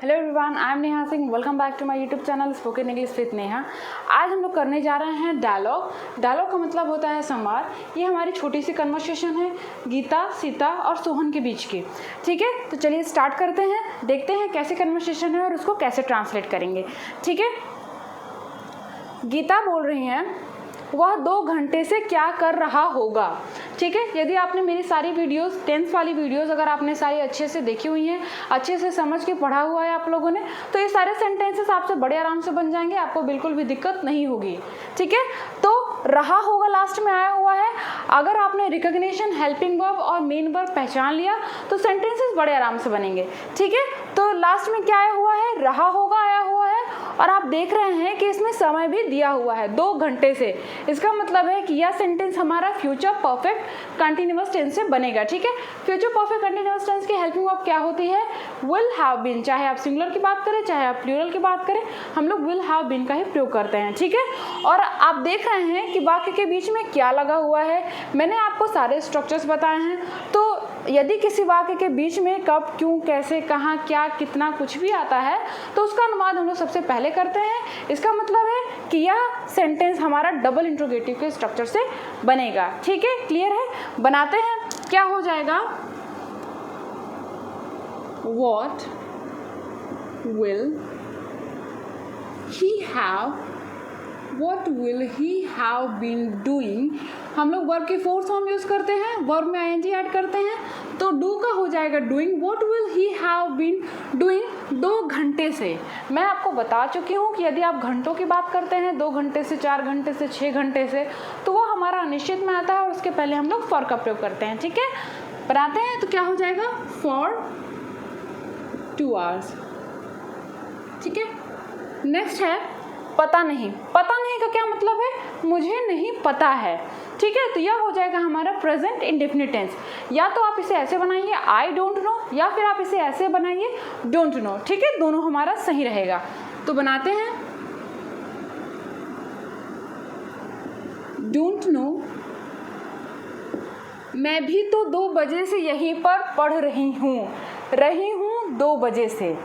Hello everyone, I am Neha Singh. Welcome back to my YouTube channel spoken English with Neha. आज हम लोग करने जा रहे हैं डायलॉग। डायलॉग का मतलब होता है संवाद। ये हमारी छोटी सी कन्वर्सेशन है गीता, सीता और सोहन के बीच की। ठीक है, तो चलिए स्टार्ट करते हैं, देखते हैं कैसे कन्वर्सेशन है और उसको कैसे ट्रांसलेट करेंगे। ठीक है, गीता बोल रही हैं वह 2 घंटे से क्या कर रहा होगा। ठीक है, यदि आपने मेरी सारी वीडियोस 10th वाली वीडियोस अगर आपने सारी अच्छे से देखी हुई हैं, अच्छे से समझ के पढ़ा हुआ है आप लोगों ने, तो ये सारे सेंटेंसेस आपसे बड़े आराम से बन जाएंगे, आपको बिल्कुल भी दिक्कत नहीं होगी। ठीक है, तो रहा होगा लास्ट में आया हुआ है। अगर आपने रिकॉग्निशन, हेल्पिंग वर्ब और मेन वर्ब पहचान लिया तो सेंटेंसेस बड़े आराम से बनेंगे। ठीक है, तो लास्ट में क्या आया हुआ है, रहा होगा आया हुआ है और आप देख रहे हैं कि इसमें समय भी दिया हुआ है 2 घंटे से। इसका मतलब है कि यह सेंटेंस हमारा फ्यूचर परफेक्ट कंटिन्यूअस टेंस से बनेगा। ठीक है, फ्यूचर परफेक्ट कंटिन्यूअस टेंस की हेल्पिंग वर्ब क्या होती है, विल हैव बीन। चाहे आप सिंगुलर की बात करें चाहे आप प्लूरल की बात करें, हम लोग विल हैव बीन का ही प्रयोग करते हैं। ठीक है, और आप देख रहे हैं कि वाक्य के बीच में क्या लगा हुआ है। मैंने आपको सारे स्ट्रक्चर्स बताए हैं, तो यदि किसी वाक्य के बीच में कब, क्यों, कैसे, कहाँ, क्या, कितना कुछ भी आता है तो उसका अनुवाद हम लोग सबसे पहले करते हैं। इसका मतलब है कि यह सेंटेंस हमारा डबल इंट्रोगेटिव के स्ट्रक्चर से बनेगा। ठीक है, क्लियर है, बनाते हैं। क्या हो जाएगा, what will he have, What will he have been doing। हम लोग वर्ब की फोर्थ फॉर्म यूज करते हैं, वर्ब में ing ऐड करते हैं, तो डू का हो जाएगा doing. What will he have been doing 2 घंटे से। मैं आपको बता चुकी हूँ कि यदि आप घंटों की बात करते हैं 2 घंटे से, 4 घंटे से, 6 घंटे से, तो वो हमारा अनिश्चित में आता है और उसके पहले हम लोग फॉर का प्रयोग करते हैं। ठीक है, बनाते हैं, तो क्या हो जाएगा, फॉर 2 hours। ठीक है, नेक्स्ट है पता नहीं। पता नहीं का क्या मतलब है, मुझे नहीं पता है। ठीक है, तो यह हो जाएगा हमारा प्रेजेंट इंडेफिनिट टेंस। या तो आप इसे ऐसे बनाइए आई डोंट नो, या फिर आप इसे ऐसे बनाइए डोंट नो। ठीक है, दोनों हमारा सही रहेगा। तो बनाते हैं, डोंट नो, मैं भी तो 2 बजे से यहीं पर पढ़ रही हूँ 2 बजे से।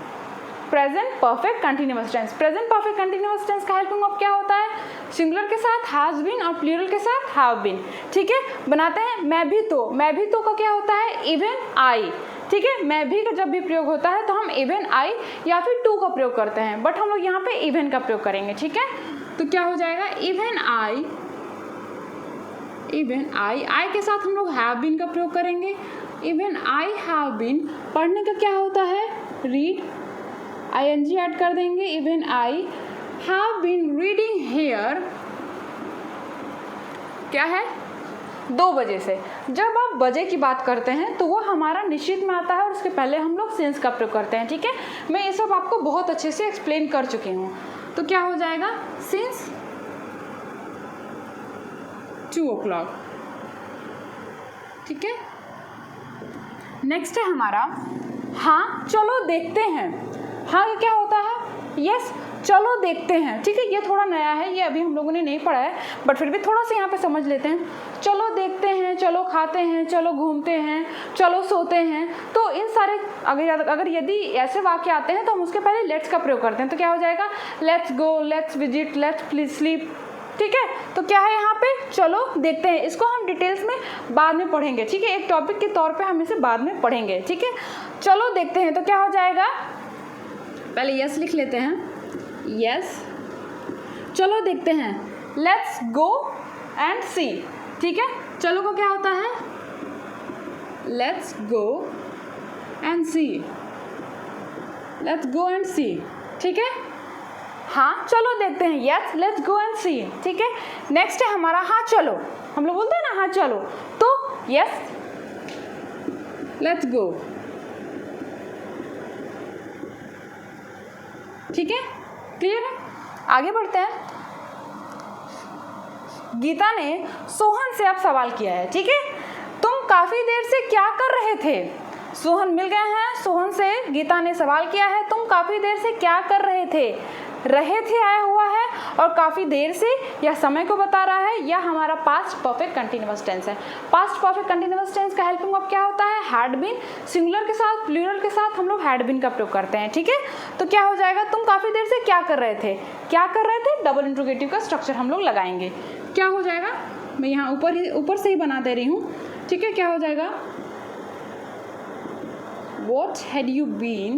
Present perfect continuous tense. Present perfect continuous tense का हेल्पिंग वर्ब क्या होता है, सिंगुलर के साथ हैज बीन और प्लूरल के साथ हैव बीन। ठीक है, बनाते हैं, मैं भी तो। मैं भी तो का क्या होता है, इवन आई। ठीक है, मैं भी का जब भी प्रयोग होता है तो हम इवन आई या फिर टू का प्रयोग करते हैं, बट हम लोग यहाँ पे इवन का प्रयोग करेंगे। ठीक है, तो क्या हो जाएगा, इवन आई। इवन आई के साथ हम लोग हैव बीन का प्रयोग करेंगे। Even I have been. पढ़ने का क्या होता है, रीड, ing ऐड कर देंगे। Even I have been reading here, क्या है, 2 बजे से। जब आप बजे की बात करते हैं तो वो हमारा निश्चित में आता है और उसके पहले हम लोग सिंस का प्रयोग करते हैं। ठीक है, मैं ये सब आपको बहुत अच्छे से एक्सप्लेन कर चुकी हूँ। तो क्या हो जाएगा, सिंस 2 o'clock। ठीक है, नेक्स्ट है हमारा हाँ चलो देखते हैं। हाँ क्या होता है, यस चलो देखते हैं। ठीक है, ये थोड़ा नया है, ये अभी हम लोगों ने नहीं पढ़ा है, बट फिर भी थोड़ा सा यहाँ पे समझ लेते हैं। चलो देखते हैं, चलो खाते हैं, चलो घूमते हैं, चलो सोते हैं। तो इन सारे अगर यदि ऐसे वाक्य आते हैं तो हम उसके पहले लेट्स का प्रयोग करते हैं। तो क्या हो जाएगा, let's go, let's visit, let's sleep. ठीक है, तो क्या है यहाँ पे, चलो देखते हैं। इसको हम डिटेल्स में बाद में पढ़ेंगे। ठीक है, एक टॉपिक के तौर पे हम इसे बाद में पढ़ेंगे। ठीक है, चलो देखते हैं, तो क्या हो जाएगा, पहले यस लिख लेते हैं, यस चलो देखते हैं, लेट्स गो एंड सी। ठीक है, चलो का क्या होता है, let's go and see, let's go and see. ठीक है, हाँ चलो देखते हैं, yes let's go and see. ठीक है, नेक्स्ट है हमारा हाँ चलो। हम लोग बोलते हैं ना हाँ चलो, तो यस लेट्स गो। ठीक है, क्लियर है, आगे बढ़ते हैं। गीता ने सोहन से अब सवाल किया है। ठीक है, तुम काफी देर से क्या कर रहे थे। सोहन मिल गए हैं, सोहन से गीता ने सवाल किया है, तुम काफी देर से क्या कर रहे थे। रहे थे आया हुआ है और काफ़ी देर से यह समय को बता रहा है। यह हमारा पास्ट परफेक्ट कंटिन्यूअस टेंस है। पास्ट परफेक्ट कंटिन्यूअस टेंस का हेल्पिंग वर्ब क्या होता है, हैड बीन, सिंगुलर के साथ प्लूरल के साथ हम लोग हैड बीन का प्रयोग करते हैं, ठीक है। तो क्या हो जाएगा, तुम काफ़ी देर से क्या कर रहे थे, क्या कर रहे थे, डबल इंट्रोगेटिव का स्ट्रक्चर हम लोग लगाएंगे। क्या हो जाएगा, मैं यहाँ ऊपर से ही बना दे रही हूँ, ठीक है। क्या हो जाएगा, what had you been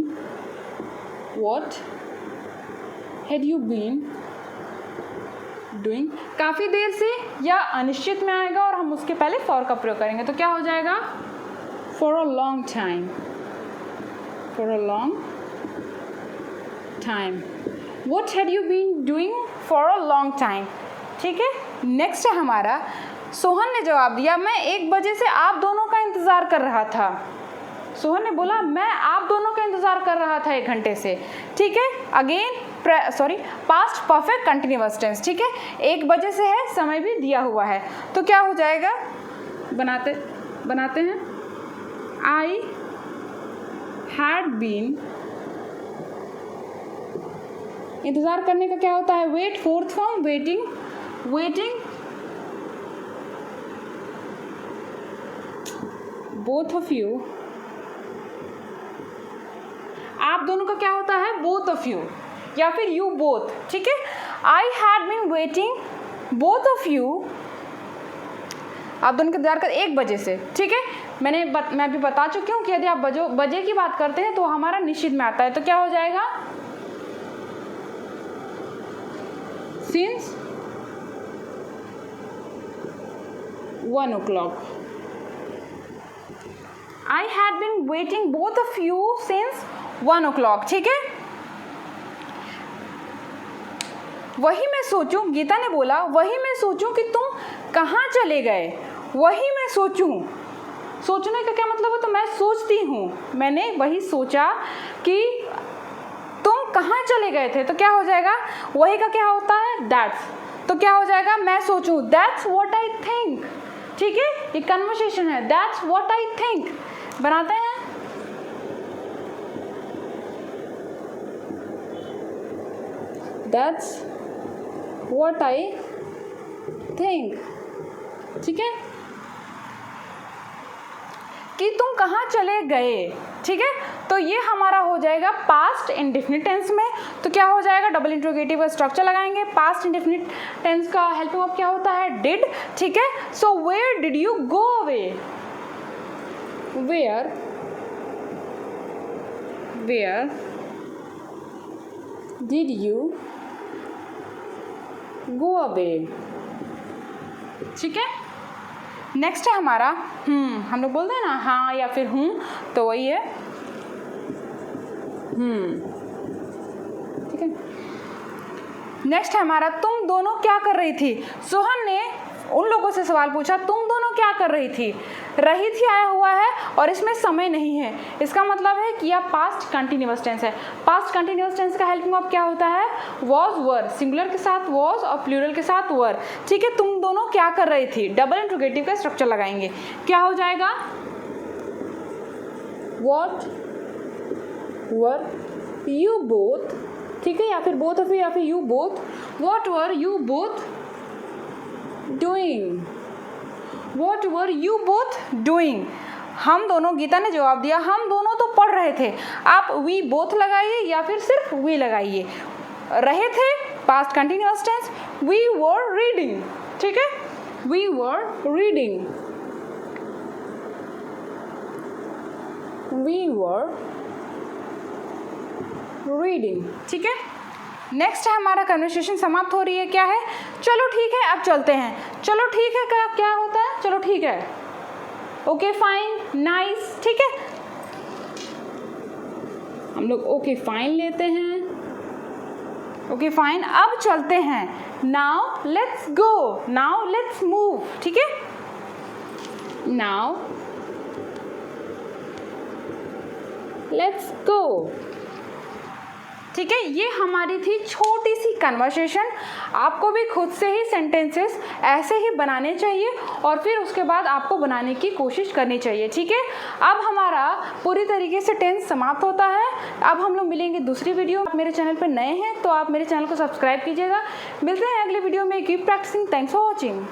doing, काफ़ी देर से या अनिश्चित में आएगा और हम उसके पहले for का प्रयोग करेंगे। तो क्या हो जाएगा, for a long time, what had you been doing for a long time, ठीक है। नेक्स्ट है हमारा, सोहन ने जवाब दिया, मैं 1 बजे से आप दोनों का इंतज़ार कर रहा था। सोहन ने बोला मैं आप दोनों का इंतज़ार कर रहा था 1 घंटे से, ठीक है। Again past perfect continuous tense, ठीक है। 1 बजे से है, समय भी दिया हुआ है। तो क्या हो जाएगा, बनाते हैं, आई हैड बीन, इंतज़ार करने का क्या होता है, wait, fourth form waiting, both of you, आप दोनों का क्या होता है, बोथ ऑफ यू या फिर यू बोथ, ठीक है। I had been waiting both of you, आप दोनों का इंतजार कर 1 बजे से, ठीक है। मैं अभी बता चुकी हूँ कि यदि आप बजे की बात करते हैं तो हमारा निश्चित में आता है। तो क्या हो जाएगा, since 1 o'clock, I had been waiting both of you since 1 o'clock, ठीक है। वही मैं सोचूं, गीता ने बोला वही मैं सोचूं कि तुम कहाँ चले गए, वही मैं सोचूं, सोचने का क्या मतलब है, तो मैं सोचती हूँ, मैंने वही सोचा कि तुम कहाँ चले गए थे। तो क्या हो जाएगा, वही का क्या होता है, दैट्स। तो क्या हो जाएगा, मैं सोचूं, दैट्स व्हाट आई थिंक, ठीक है। ये कन्वर्सेशन है, दैट्स व्हाट आई थिंक, बनाते हैं। दैट्स व्हाट आई थिंक, ठीक है, कि तुम कहाँ चले गए, ठीक है। तो ये हमारा हो जाएगा पास्ट इंडेफिनिट टेंस में। तो क्या हो जाएगा, डबल इंट्रोगेटिव का स्ट्रक्चर लगाएंगे। पास्ट इंडेफिनिट टेंस का हेल्पिंग वर्ब क्या होता है, डिड, ठीक है। So where did you go away, where did you go away, ठीक है। नेक्स्ट है हमारा हम लोग बोलते हैं ना हाँ या फिर हूँ, तो वही है ठीक है। नेक्स्ट है हमारा, तुम दोनों क्या कर रही थी। सोहन ने उन लोगों से सवाल पूछा, तुम दोनों क्या कर रही थी। रही थी आया हुआ है और इसमें समय नहीं है, इसका मतलब है कि यह पास्ट कंटिन्यूअस टेंस है। पास्ट कंटिन्यूअस टेंस का हेल्पिंग वर्ब क्या होता है, वॉज वर, सिंगुलर के साथ वॉज और प्लूरल के साथ वर, ठीक है। तुम दोनों क्या कर रही थी, डबल इंट्रोगेटिव का स्ट्रक्चर लगाएंगे। क्या हो जाएगा, व्हाट वर यू बोथ, ठीक है, या फिर बोथ ऑफ यू या फिर you both, what were you both doing, what were you both doing. हम दोनों, गीता ने जवाब दिया हम दोनों तो पढ़ रहे थे। आप वी बोथ लगाइए या फिर सिर्फ वी लगाइए। रहे थे past continuous tense, we were reading, ठीक है, we were reading, we were reading, ठीक है। नेक्स्ट है हमारा कन्वर्सेशन समाप्त हो रही है, क्या है, चलो ठीक है अब चलते हैं। चलो ठीक है क्या होता है, चलो ठीक है, ओके फाइन, नाइस, ठीक है। हम लोग ओके फाइन लेते हैं, ओके फाइन अब चलते हैं। Now let's go, now let's move, ठीक है, नाउ लेट्स गो, ठीक है। ये हमारी थी छोटी सी कन्वर्सेशन। आपको भी खुद से ही सेंटेंसेस ऐसे ही बनाने चाहिए और फिर उसके बाद आपको बनाने की कोशिश करनी चाहिए, ठीक है। अब हमारा पूरी तरीके से टेंस समाप्त होता है। अब हम लोग मिलेंगे दूसरी वीडियो। आप मेरे चैनल पर नए हैं तो आप मेरे चैनल को सब्सक्राइब कीजिएगा। मिलते हैं अगले वीडियो में। Keep practising, thanks for watching.